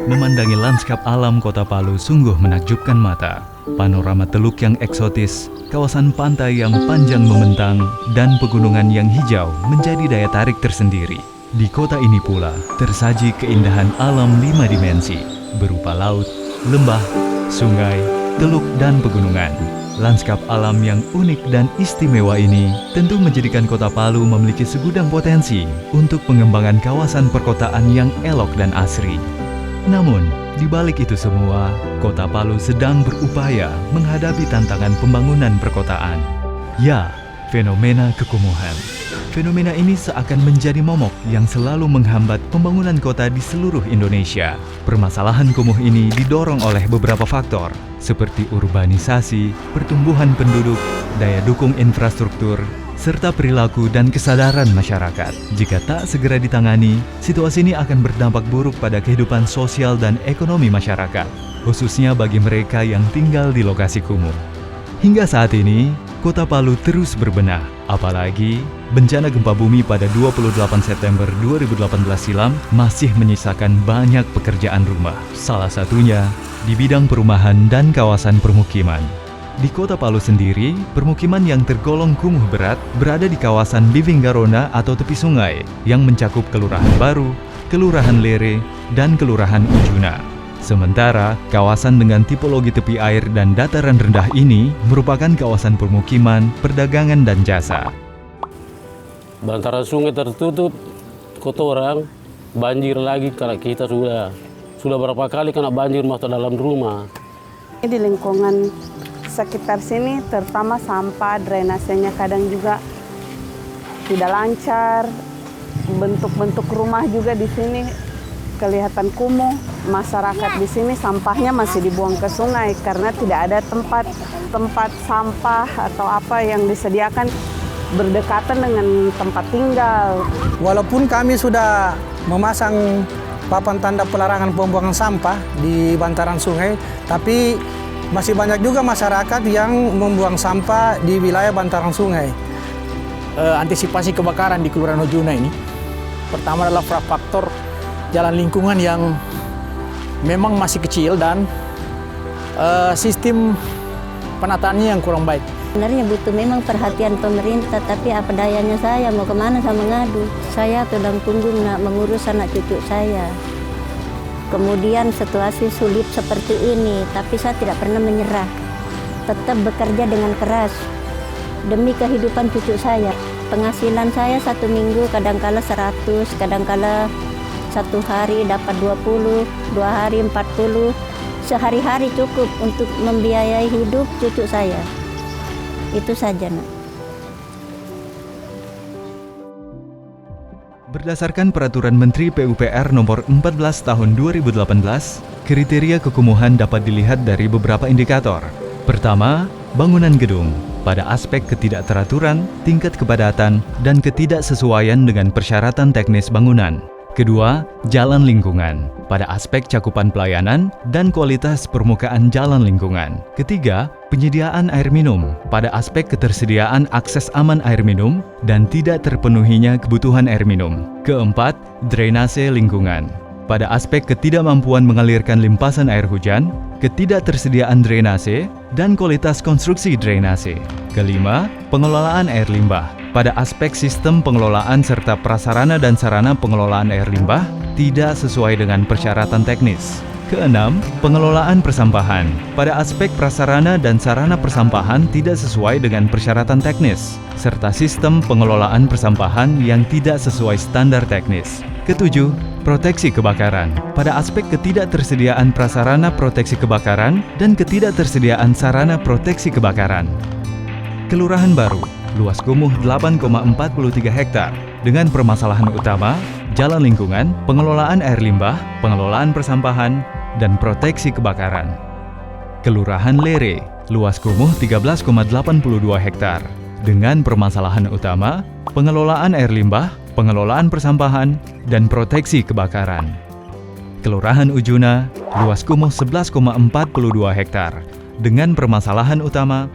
Memandangi lanskap alam Kota Palu sungguh menakjubkan mata. Panorama teluk yang eksotis, kawasan pantai yang panjang membentang, dan pegunungan yang hijau menjadi daya tarik tersendiri. Di kota ini pula tersaji keindahan alam 5 dimensi, berupa laut, lembah, sungai, teluk, dan pegunungan. Lanskap alam yang unik dan istimewa ini tentu menjadikan Kota Palu memiliki segudang potensi untuk pengembangan kawasan perkotaan yang elok dan asri. Namun, di balik itu semua, Kota Palu sedang berupaya menghadapi tantangan pembangunan perkotaan. Ya, fenomena kekumuhan. Fenomena ini seakan menjadi momok yang selalu menghambat pembangunan kota di seluruh Indonesia. Permasalahan kumuh ini didorong oleh beberapa faktor, seperti urbanisasi, pertumbuhan penduduk, daya dukung infrastruktur, serta perilaku dan kesadaran masyarakat. Jika tak segera ditangani, situasi ini akan berdampak buruk pada kehidupan sosial dan ekonomi masyarakat, khususnya bagi mereka yang tinggal di lokasi kumuh. Hingga saat ini, Kota Palu terus berbenah, apalagi bencana gempa bumi pada 28 September 2018 silam masih menyisakan banyak pekerjaan rumah. Salah satunya di bidang perumahan dan kawasan permukiman. Di Kota Palu sendiri, permukiman yang tergolong kumuh berat berada di kawasan Bivinggarona atau tepi sungai yang mencakup Kelurahan Baru, Kelurahan Lere, dan Kelurahan Ujuna. Sementara, kawasan dengan tipologi tepi air dan dataran rendah ini merupakan kawasan permukiman, perdagangan, dan jasa. Bantaran sungai tertutup, kotoran, banjir lagi kalau kita sudah berapa kali kena banjir masuk dalam rumah. Di lingkungan sekitar sini, terutama sampah, drainasenya kadang juga tidak lancar, bentuk-bentuk rumah juga di sini kelihatan kumuh. Masyarakat di sini sampahnya masih dibuang ke sungai karena tidak ada tempat sampah atau apa yang disediakan berdekatan dengan tempat tinggal. Walaupun kami sudah memasang papan tanda pelarangan pembuangan sampah di bantaran sungai, tapi masih banyak juga masyarakat yang membuang sampah di wilayah bantaran sungai. Antisipasi kebakaran di Kelurahan Ujuna ini, pertama adalah faktor jalan lingkungan yang memang masih kecil dan sistem penataannya yang kurang baik. Sebenarnya butuh memang perhatian pemerintah, tapi apa dayanya saya mau kemana sama ngadu. Saya tulang punggung nak mengurus anak cucu saya. Kemudian situasi sulit seperti ini, tapi saya tidak pernah menyerah. Tetap bekerja dengan keras demi kehidupan cucu saya. Penghasilan saya 1 minggu kadangkala 100, kadangkala 1 hari dapat 20, 2 hari 40, sehari-hari cukup untuk membiayai hidup cucu saya. Itu saja, Nak. Berdasarkan Peraturan Menteri PUPR Nomor 14 Tahun 2018, kriteria kekumuhan dapat dilihat dari beberapa indikator. Pertama, bangunan gedung. Pada aspek ketidakteraturan, tingkat kepadatan, dan ketidaksesuaian dengan persyaratan teknis bangunan. Kedua, jalan lingkungan, pada aspek cakupan pelayanan dan kualitas permukaan jalan lingkungan. Ketiga, penyediaan air minum, pada aspek ketersediaan akses aman air minum dan tidak terpenuhinya kebutuhan air minum. Keempat, drainase lingkungan, pada aspek ketidakmampuan mengalirkan limpasan air hujan, ketidaktersediaan drainase, dan kualitas konstruksi drainase. Kelima, pengelolaan air limbah, pada aspek sistem pengelolaan serta prasarana dan sarana pengelolaan air limbah tidak sesuai dengan persyaratan teknis. Keenam, pengelolaan persampahan, pada aspek prasarana dan sarana persampahan tidak sesuai dengan persyaratan teknis, serta sistem pengelolaan persampahan yang tidak sesuai standar teknis. Ketujuh, proteksi kebakaran, pada aspek ketidaktersediaan prasarana proteksi kebakaran dan ketidaktersediaan sarana proteksi kebakaran. Kelurahan Baru, luas kumuh 8,43 hektar, dengan permasalahan utama, jalan lingkungan, pengelolaan air limbah, pengelolaan persampahan, dan proteksi kebakaran. Kelurahan Lere, luas kumuh 13,82 hektar, dengan permasalahan utama, pengelolaan air limbah, pengelolaan persampahan, dan proteksi kebakaran. Kelurahan Ujuna, luas kumuh 11,42 hektar, dengan permasalahan utama,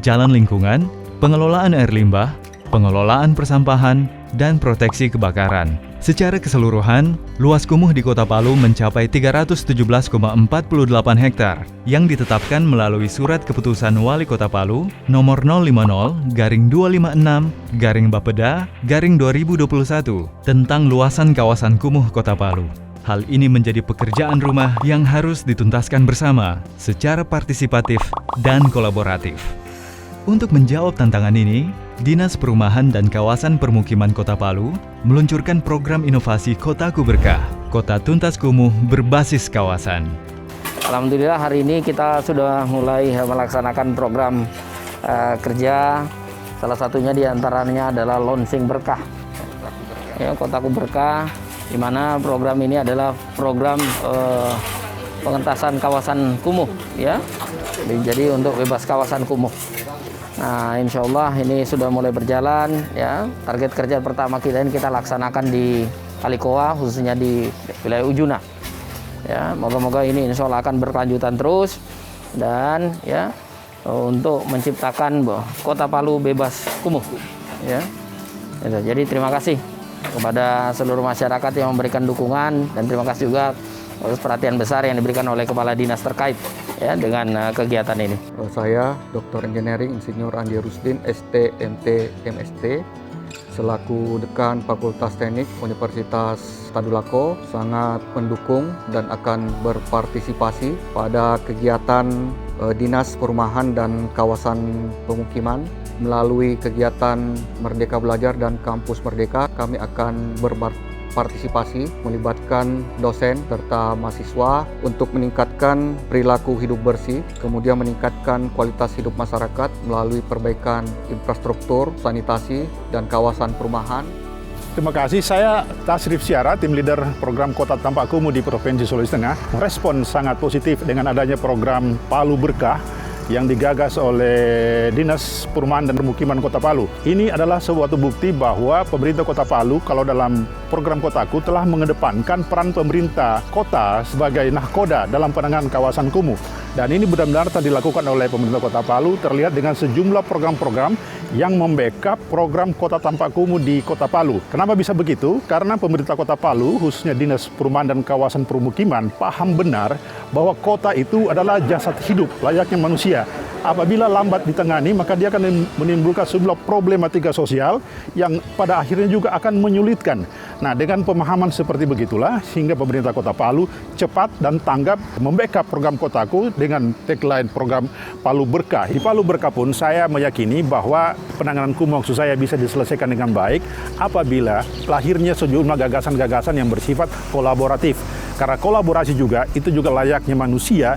jalan lingkungan, pengelolaan air limbah, pengelolaan persampahan, dan proteksi kebakaran. Secara keseluruhan, luas kumuh di Kota Palu mencapai 317,48 hektar yang ditetapkan melalui Surat Keputusan Wali Kota Palu nomor 050-256-Bapeda-2021 tentang luasan kawasan kumuh Kota Palu. Hal ini menjadi pekerjaan rumah yang harus dituntaskan bersama, secara partisipatif dan kolaboratif. Untuk menjawab tantangan ini, Dinas Perumahan dan Kawasan Permukiman Kota Palu meluncurkan program inovasi Kotaku Berkah, Kota Tuntas Kumuh berbasis kawasan. Alhamdulillah hari ini kita sudah mulai melaksanakan program kerja. Salah satunya diantaranya adalah launching berkah, ya, Kotaku Berkah, di mana program ini adalah program pengentasan kawasan kumuh, ya. Jadi untuk bebas kawasan kumuh. Nah, insya Allah ini sudah mulai berjalan, ya. Target kerja pertama kita ini kita laksanakan di Kalikoa, khususnya di wilayah Ujuna. Ya, moga-moga ini insya Allah akan berkelanjutan terus dan ya untuk menciptakan Kota Palu bebas kumuh. Ya. Jadi terima kasih kepada seluruh masyarakat yang memberikan dukungan dan terima kasih juga atas perhatian besar yang diberikan oleh Kepala Dinas terkait ya dengan kegiatan ini. Saya Dr. Engineering Insinyur Andi Rusdin, ST, MT, MST, selaku Dekan Fakultas Teknik Universitas Tadulako, sangat mendukung dan akan berpartisipasi pada kegiatan Dinas Perumahan dan Kawasan Pemukiman. Melalui kegiatan Merdeka Belajar dan Kampus Merdeka, kami akan berpartisipasi melibatkan dosen serta mahasiswa untuk meningkatkan perilaku hidup bersih, kemudian meningkatkan kualitas hidup masyarakat melalui perbaikan infrastruktur, sanitasi, dan kawasan perumahan. Terima kasih. Saya Tasrif Syara, tim leader program Kota Tanpa Kumuh di Provinsi Sulawesi Tengah, merespon sangat positif dengan adanya program Palu Berkah yang digagas oleh Dinas Perumahan dan Permukiman Kota Palu. Ini adalah suatu bukti bahwa pemerintah Kota Palu, kalau dalam program Kotaku, telah mengedepankan peran pemerintah kota sebagai nahkoda dalam penanganan kawasan kumuh. Dan ini benar-benar telah dilakukan oleh pemerintah Kota Palu, terlihat dengan sejumlah program-program yang membackup program Kota Tanpa Kumuh di Kota Palu. Kenapa bisa begitu? Karena pemerintah Kota Palu, khususnya Dinas Perumahan dan Kawasan Permukiman, paham benar bahwa kota itu adalah jasad hidup layaknya manusia. Apabila lambat ditangani, maka dia akan menimbulkan sebuah problematika sosial yang pada akhirnya juga akan menyulitkan. Nah, dengan pemahaman seperti begitulah, sehingga pemerintah Kota Palu cepat dan tanggap membackup program Kotaku dengan tagline program Palu Berkah. Di Palu Berkah pun saya meyakini bahwa penanganan kumuh maksud saya bisa diselesaikan dengan baik apabila lahirnya sejumlah gagasan-gagasan yang bersifat kolaboratif. Karena kolaborasi juga, itu juga layaknya manusia,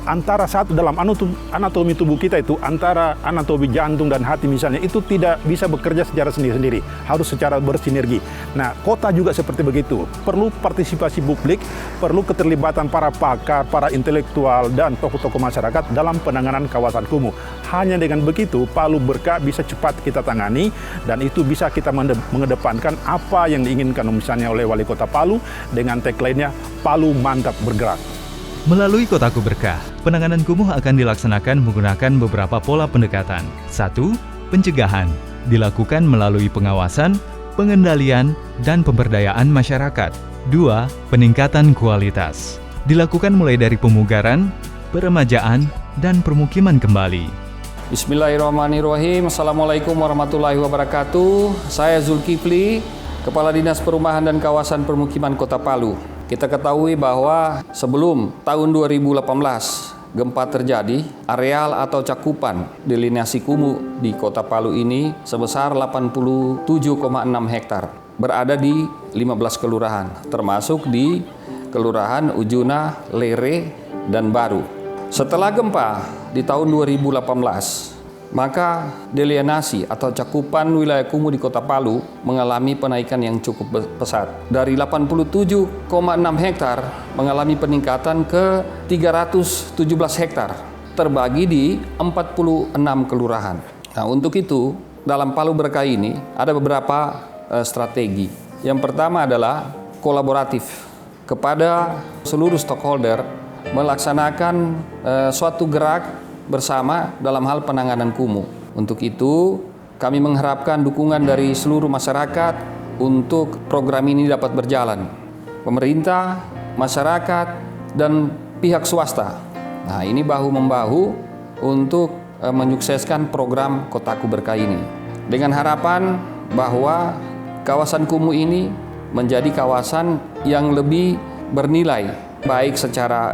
antara satu dalam anatomi tubuh kita itu, antara anatomi jantung dan hati misalnya, itu tidak bisa bekerja secara sendiri-sendiri, harus secara bersinergi. Nah, kota juga seperti begitu, perlu partisipasi publik, perlu keterlibatan para pakar, para intelektual, dan tokoh-tokoh masyarakat dalam penanganan kawasan kumuh. Hanya dengan begitu, Palu Berkah bisa cepat kita tangani, dan itu bisa kita mengedepankan apa yang diinginkan misalnya oleh Wali Kota Palu dengan tagline-nya Palu Mantap Bergerak. Melalui Kotaku Berkah, penanganan kumuh akan dilaksanakan menggunakan beberapa pola pendekatan. 1. Pencegahan, dilakukan melalui pengawasan, pengendalian, dan pemberdayaan masyarakat. 2. Peningkatan kualitas, dilakukan mulai dari pemugaran, peremajaan, dan permukiman kembali. Bismillahirrahmanirrahim. Assalamualaikum warahmatullahi wabarakatuh. Saya Zulkifli, Kepala Dinas Perumahan dan Kawasan Permukiman Kota Palu. Kita ketahui bahwa sebelum tahun 2018 gempa terjadi, areal atau cakupan delineasi kumuh di Kota Palu ini sebesar 87,6 hektar. Berada di 15 kelurahan, termasuk di Kelurahan Ujuna, Lere, dan Baru. Setelah gempa di tahun 2018, maka delineasi atau cakupan wilayah kumuh di Kota Palu mengalami penaikan yang cukup pesat. Dari 87,6 hektar mengalami peningkatan ke 317 hektar, terbagi di 46 kelurahan. Nah, untuk itu, dalam Palu Berkah ini ada beberapa strategi. Yang pertama adalah kolaboratif kepada seluruh stakeholder melaksanakan suatu gerak bersama dalam hal penanganan kumuh. Untuk itu, kami mengharapkan dukungan dari seluruh masyarakat untuk program ini dapat berjalan. Pemerintah, masyarakat, dan pihak swasta. Nah, ini bahu-membahu untuk menyukseskan program Kotaku Berkah ini. Dengan harapan bahwa kawasan kumuh ini menjadi kawasan yang lebih bernilai, baik secara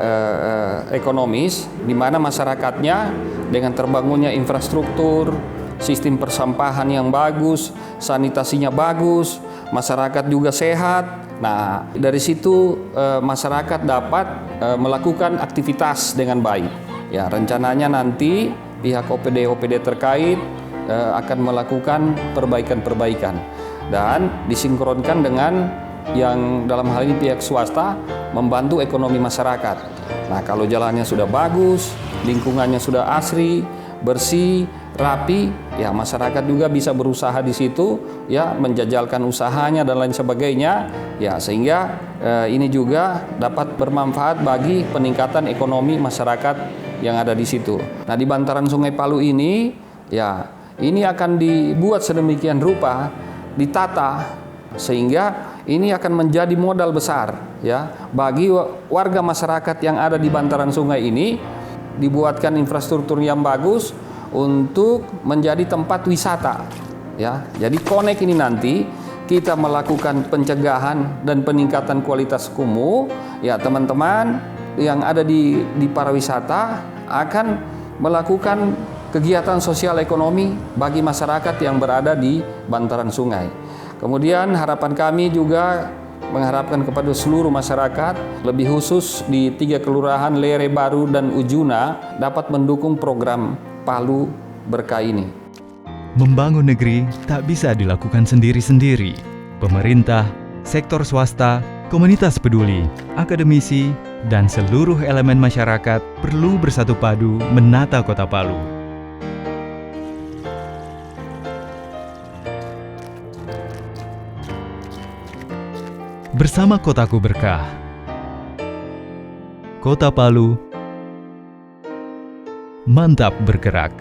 ekonomis, di mana masyarakatnya dengan terbangunnya infrastruktur, sistem persampahan yang bagus, sanitasinya bagus, masyarakat juga sehat. Nah, dari situ masyarakat dapat melakukan aktivitas dengan baik. Ya, rencananya nanti pihak OPD terkait akan melakukan perbaikan-perbaikan dan disinkronkan dengan yang dalam hal ini pihak swasta membantu ekonomi masyarakat. Nah, kalau jalannya sudah bagus, lingkungannya sudah asri, bersih, rapi, ya masyarakat juga bisa berusaha di situ, ya menjajalkan usahanya dan lain sebagainya, ya sehingga ini juga dapat bermanfaat bagi peningkatan ekonomi masyarakat yang ada di situ. Nah, di bantaran Sungai Palu ini, ya ini akan dibuat sedemikian rupa, ditata sehingga ini akan menjadi modal besar, ya bagi warga masyarakat yang ada di bantaran sungai ini. Dibuatkan infrastruktur yang bagus untuk menjadi tempat wisata, ya. Jadi Konek ini nanti kita melakukan pencegahan dan peningkatan kualitas kumuh, ya teman-teman yang ada di pariwisata akan melakukan kegiatan sosial ekonomi bagi masyarakat yang berada di bantaran sungai. Kemudian harapan kami juga mengharapkan kepada seluruh masyarakat, lebih khusus di 3 kelurahan Lere Baru dan Ujuna dapat mendukung program Palu Berkah ini. Membangun negeri tak bisa dilakukan sendiri-sendiri. Pemerintah, sektor swasta, komunitas peduli, akademisi, dan seluruh elemen masyarakat perlu bersatu padu menata Kota Palu. Bersama Kotaku Berkah, Kota Palu mantap bergerak.